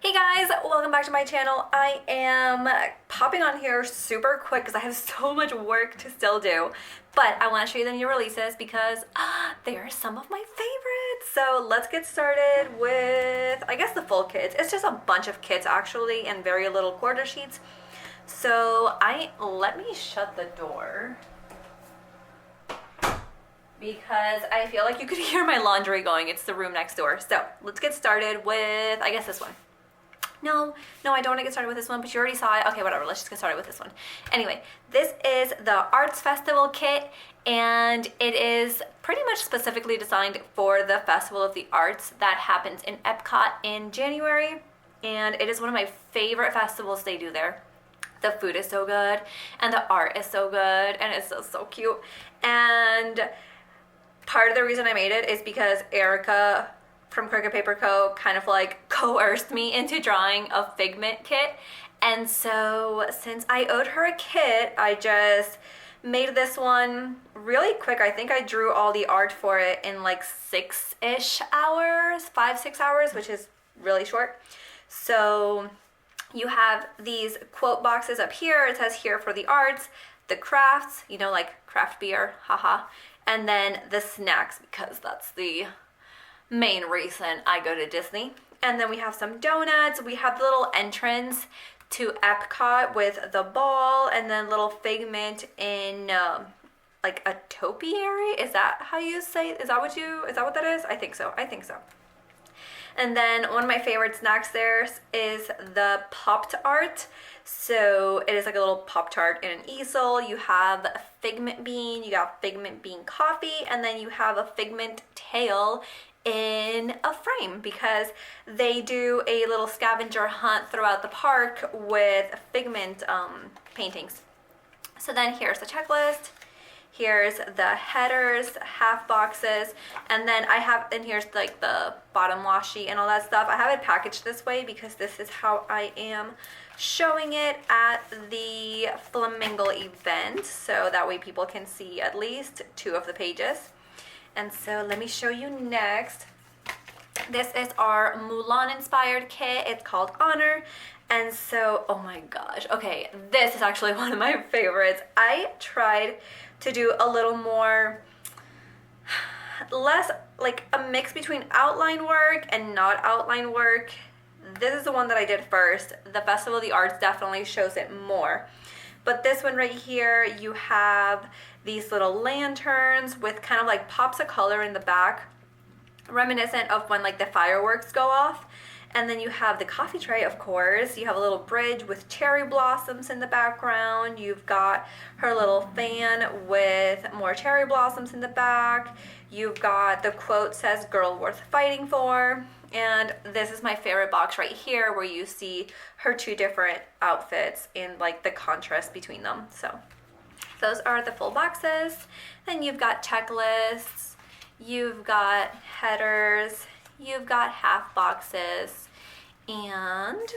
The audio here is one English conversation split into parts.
Hey guys, welcome back to my channel. I am popping on here super quick because I have so much work to still do, but I want to show you the new releases because they are some of my favorites. So let's get started with, I guess, the full kits. It's just a bunch of kits actually and very little quarter sheets. So let me shut the door because I feel like you could hear my laundry going. It's the room next door. So let's get started with, I guess, this one. No, I don't want to get started with this one, but you already saw it. Okay, whatever, let's just get started with this one. Anyway, this is the Arts Festival kit, and it is pretty much specifically designed for the Festival of the Arts that happens in Epcot in January, and it is one of my favorite festivals they do there. The food is so good, and the art is so good, and it's so cute. And part of the reason I made it is because Erica from Cricut Paper Co. kind of like coerced me into drawing a Figment kit. And so since I owed her a kit, I just made this one really quick. I think I drew all the art for it in like 6-ish hours, 5-6 hours, which is really short. So you have these quote boxes up here. It says here for the arts, the crafts, you know, like craft beer, haha. And then the snacks, because that's the main reason I go to Disney. And then we have some donuts. We have the little entrance to Epcot with the ball, and then little Figment in like a topiary. Is that how you say? Is that what that is? I think so. And then one of my favorite snacks there is the Popped art. So it is like a little Pop-Tart in an easel. You have a Figment bean, you got Figment bean coffee, and then you have a Figment tail in a frame because they do a little scavenger hunt throughout the park with Figment paintings. So then here's the checklist. Here's the headers, half boxes, and then here's like the bottom washi and all that stuff. I have it packaged this way because this is how I am showing it at the Flamingo event, so that way people can see at least 2 of the pages. And so let me show you next. This is our Mulan inspired kit. It's called Honor. And so, oh my gosh. Okay, this is actually one of my favorites. I tried to do a little more, less like a mix between outline work and not outline work. This is the one that I did first. The Festival of the Arts definitely shows it more. But this one right here, you have these little lanterns with kind of like pops of color in the back, reminiscent of when like the fireworks go off. And then you have the coffee tray, of course. You have a little bridge with cherry blossoms in the background. You've got her little fan with more cherry blossoms in the back. You've got the quote says, "Girl worth fighting for." And this is my favorite box right here where you see her 2 different outfits and like the contrast between them. So those are the full boxes. Then you've got checklists, you've got headers, you've got half boxes, and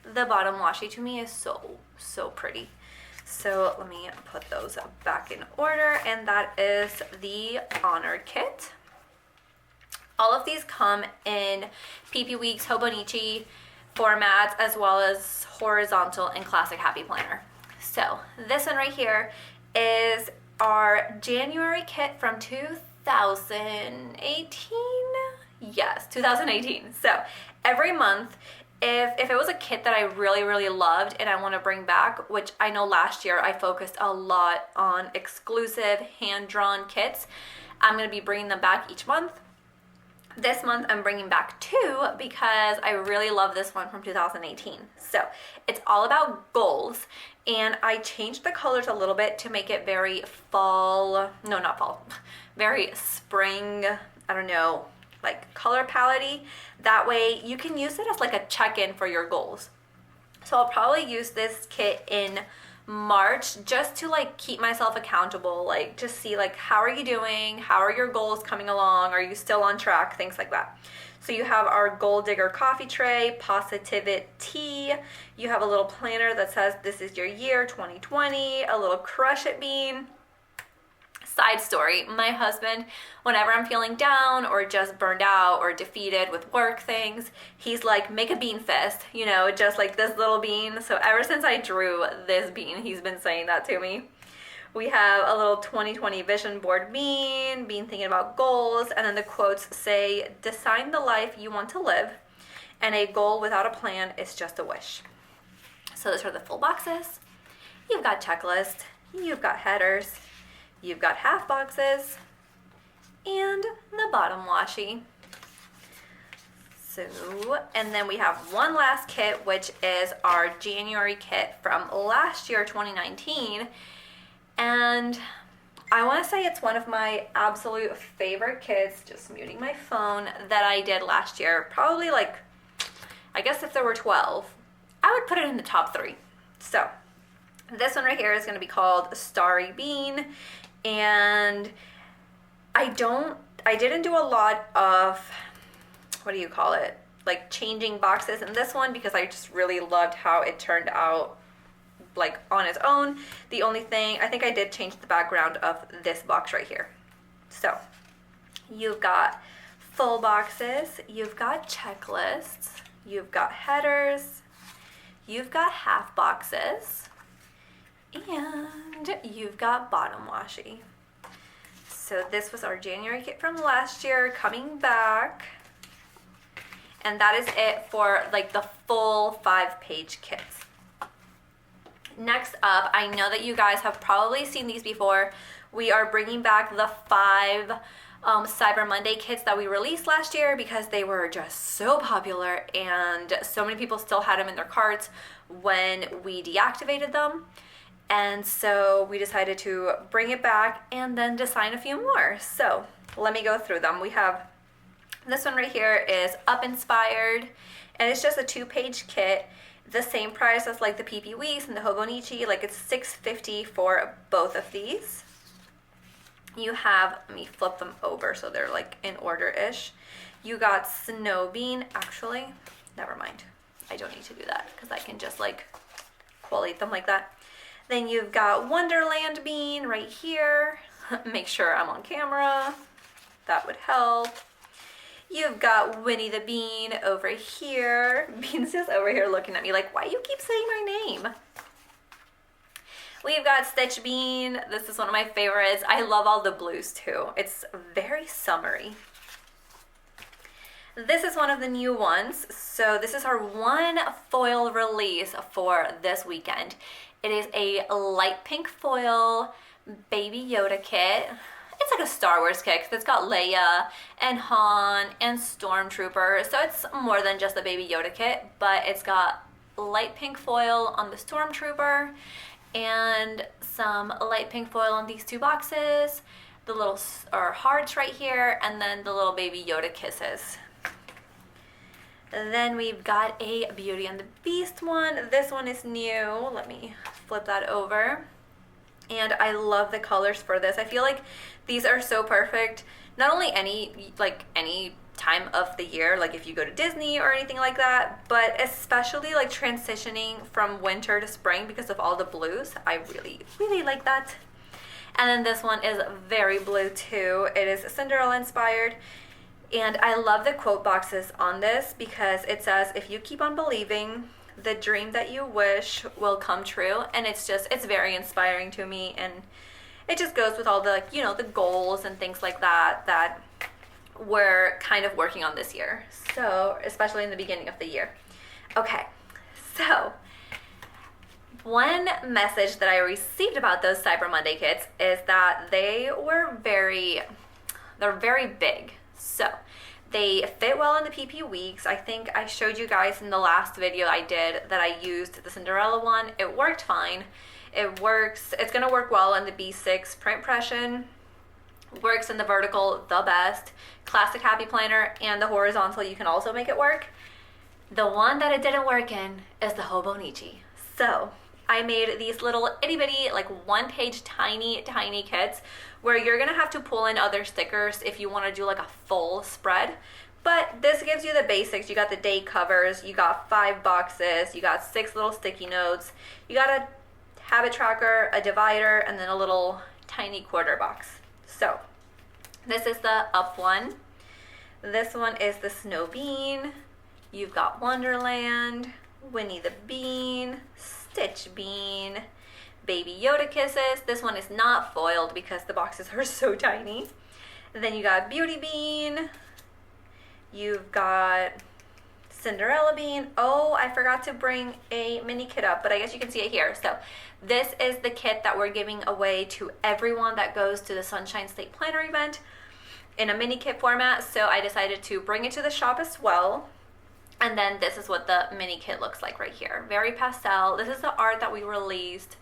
the bottom washi to me is so pretty. So let me put those back in order, and that is the Honor kit. All of these come in PP Weeks, Hobonichi formats, as well as horizontal and classic Happy Planner. So this one right here is our January kit from 2018. Yes, 2018. So every month, if it was a kit that I really loved and I want to bring back, which I know last year I focused a lot on exclusive hand-drawn kits, I'm going to be bringing them back each month. This month I'm bringing back 2 because I really love this one from 2018. So it's all about goals, and I changed the colors a little bit to make it very fall, no, not fall, very spring, I don't know, like color palette-y. That way you can use it as like a check-in for your goals. So I'll probably use this kit in March just to like keep myself accountable, like just see like how are you doing, how are your goals coming along, are you still on track, things like that. So you have our Goal Digger coffee tray, Positivity. You have a little planner that says this is your year 2020, a little Crush It bean, Side story, my husband, whenever I'm feeling down or just burned out or defeated with work things, he's like, make a bean fist, you know, just like this little bean. So ever since I drew this bean, he's been saying that to me. We have a little 2020 vision board bean thinking about goals, and then the quotes say, design the life you want to live, and a goal without a plan is just a wish. So those are the full boxes. You've got checklists, you've got headers, you've got half boxes, and the bottom washi. So, and then we have one last kit, which is our January kit from last year, 2019. And I want to say it's one of my absolute favorite kits, just muting my phone, that I did last year. Probably like, I guess if there were 12, I would put it in the top 3. So this one right here is going to be called Starry Beam, and I didn't do a lot of, what do you call it, like changing boxes in this one, because I just really loved how it turned out like on its own. The only thing, I think I did change the background of this box right here. So you've got full boxes, you've got checklists, you've got headers, you've got half boxes, and you've got bottom washi. So this was our January kit from last year coming back. And that is it for like the full 5-page kits. Next up, I know that you guys have probably seen these before. We are bringing back the 5 Cyber Monday kits that we released last year because they were just so popular and so many people still had them in their carts when we deactivated them. And so we decided to bring it back and then design a few more. So let me go through them. We have this one right here is Up Inspired, and it's just a 2-page kit. The same price as like the PP Weeks and the Hobo, like it's $6.50 for both of these. You have, let me flip them over so they're like in order-ish. You got Snow Bean, actually, never mind. I don't need to do that because I can just like collate them like that. Then you've got Wonderland Bean right here. Make sure I'm on camera. That would help. You've got Winnie the Bean over here. Bean's just over here looking at me like, why you keep saying my name? We've got Stitch Bean. This is one of my favorites. I love all the blues too. It's very summery. This is one of the new ones. So this is our one foil release for this weekend. It is a light pink foil Baby Yoda kit. It's like a Star Wars kit because it's got Leia and Han and Stormtrooper. So it's more than just a Baby Yoda kit, but it's got light pink foil on the Stormtrooper and some light pink foil on these 2 boxes, the little hearts right here, and then the little Baby Yoda kisses. And then we've got a Beauty and the Beast one. This one is new. Let me flip that over. And I love the colors for this. I feel like these are so perfect. Not only any time of the year, like if you go to Disney or anything like that, but especially like transitioning from winter to spring because of all the blues. I really, really like that. And then this one is very blue too. It is Cinderella inspired. And I love the quote boxes on this because it says, if you keep on believing, the dream that you wish will come true. And it's very inspiring to me, and it just goes with all the, you know, the goals and things like that we're kind of working on this year. So, especially in the beginning of the year. Okay, so one message that I received about those Cyber Monday kits is that they're very big. So they fit well in the PP Weeks. I think I showed you guys in the last video I did that I used the Cinderella one. It worked fine. It works. It's going to work well in the B6 print impression. Works in the vertical the best. Classic Happy Planner and the horizontal, you can also make it work. The one that it didn't work in is the Hobo. So I made these little itty bitty, like 1-page tiny kits where you're gonna have to pull in other stickers if you want to do like a full spread. But this gives you the basics. You got the date covers, you got 5 boxes, you got 6 little sticky notes, you got a habit tracker, a divider, and then a little tiny quarter box. So this is the up one. This one is the Snow Bean. You've got Wonderland, Winnie the Bean, Stitch Bean, Baby Yoda Kisses. This one is not foiled because the boxes are so tiny. And then you got Beauty Bean. You've got Cinderella Bean. Oh, I forgot to bring a mini kit up, but I guess you can see it here. So this is the kit that we're giving away to everyone that goes to the Sunshine State Planner event in a mini kit format. So I decided to bring it to the shop as well. And then this is what the mini kit looks like right here. Very pastel. This is the art that we released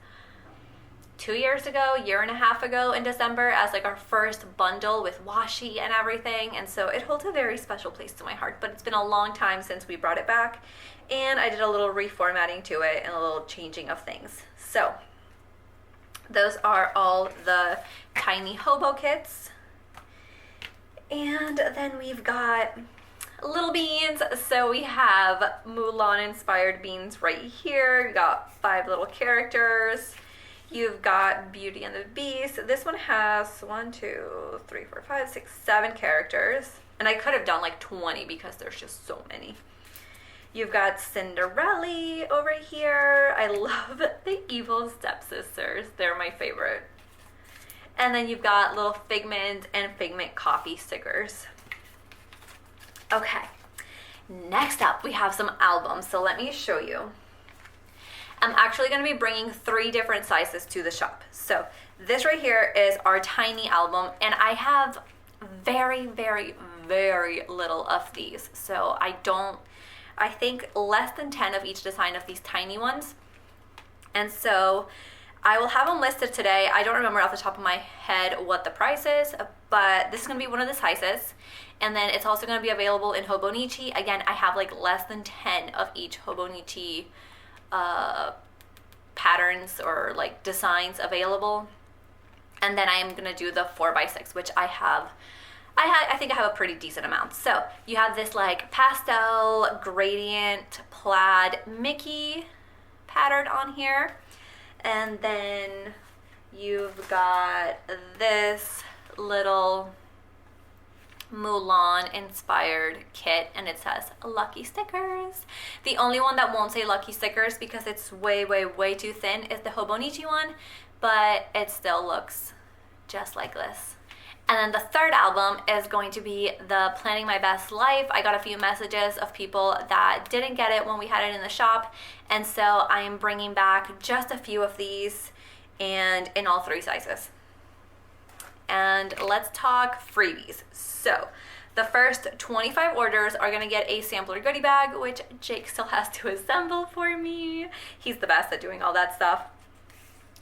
2 years ago, year and a half ago in December as like our first bundle with washi and everything. And so it holds a very special place to my heart, but it's been a long time since we brought it back. And I did a little reformatting to it and a little changing of things. So those are all the tiny Hobo kits. And then we've got little beans. So we have Mulan inspired beans right here. We got 5 little characters. You've got Beauty and the Beast. This one has 1, 2, 3, 4, 5, 6, 7 characters. And I could have done like 20 because there's just so many. You've got Cinderella over here. I love the evil stepsisters. They're my favorite. And then you've got little Figment and Figment coffee stickers. Okay, next up we have some albums. So let me show you. I'm actually going to be bringing 3 different sizes to the shop. So this right here is our tiny album, and I have very, very, very little of these. So I think less than 10 of each design of these tiny ones. And so I will have them listed today. I don't remember off the top of my head what the price is, but this is going to be one of the sizes. And then it's also going to be available in Hobonichi. Again, I have like less than 10 of each Hobonichi patterns or like designs available. And then I am gonna do the 4x6, which I think I have a pretty decent amount. So you have this like pastel gradient plaid Mickey pattern on here, and then you've got this little Mulan inspired kit, and it says lucky stickers. The only one that won't say lucky stickers because it's way, way, way too thin is the Hobonichi one, but it still looks just like this. And then the third album is going to be the Planning My Best Life. I got a few messages of people that didn't get it when we had it in the shop, and so I am bringing back just a few of these and in all 3 sizes. And let's talk freebies. So the first 25 orders are gonna get a sampler goodie bag, which Jake still has to assemble for me. He's the best at doing all that stuff.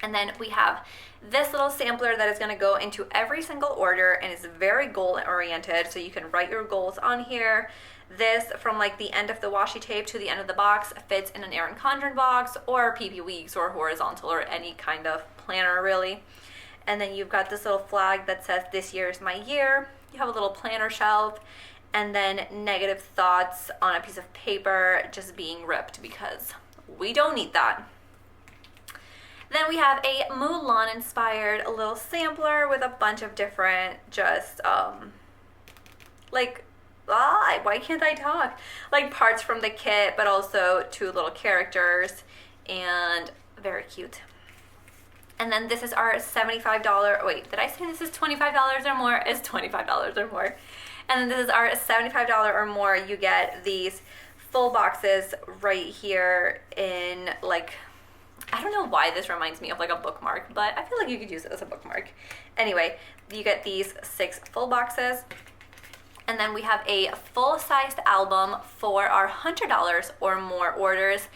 And then we have this little sampler that is gonna go into every single order and is very goal oriented, so you can write your goals on here. This, from like the end of the washi tape to the end of the box, fits in an Erin Condren box or PP Weeks or horizontal or any kind of planner really. And then you've got this little flag that says this year is my year. You have a little planner shelf, and then negative thoughts on a piece of paper just being ripped because we don't need that. Then we have a Mulan inspired little sampler with a bunch of different why can't I talk? Like parts from the kit, but also 2 little characters, and very cute. And then this is our $75, wait, did I say this is $25 or more? It's $25 or more. And then this is our $75 or more. You get these full boxes right here in like, I don't know why this reminds me of like a bookmark, but I feel like you could use it as a bookmark. Anyway, you get these 6 full boxes. And then we have a full-sized album for our $100 or more orders.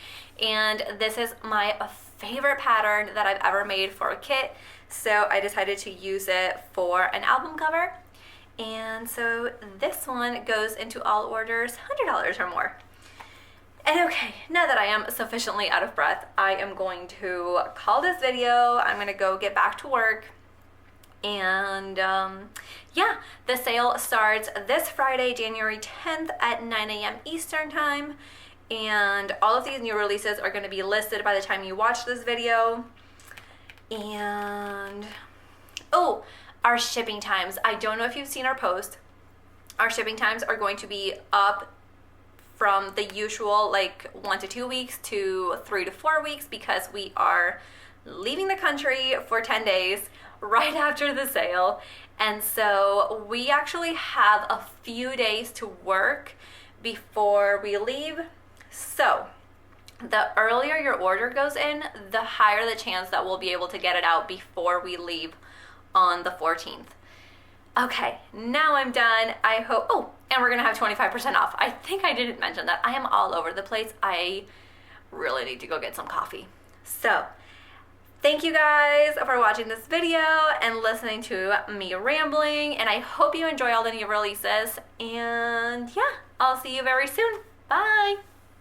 And this is my favorite pattern that I've ever made for a kit. So I decided to use it for an album cover. And so this one goes into all orders $100 or more. And okay, now that I am sufficiently out of breath, I am going to call this video. I'm gonna go get back to work. And yeah, the sale starts this Friday, January 10th at 9 a.m. Eastern time. And all of these new releases are gonna be listed by the time you watch this video. And, oh, our shipping times. I don't know if you've seen our post. Our shipping times are going to be up from the usual like 1 to 2 weeks to 3 to 4 weeks because we are leaving the country for 10 days right after the sale. And so we actually have a few days to work before we leave. So the earlier your order goes in, the higher the chance that we'll be able to get it out before we leave on the 14th. Okay, now I'm done. I hope, oh, and we're gonna have 25% off. I think I didn't mention that. I am all over the place. I really need to go get some coffee. So, thank you guys for watching this video and listening to me rambling, and I hope you enjoy all the new releases, and yeah, I'll see you very soon. Bye!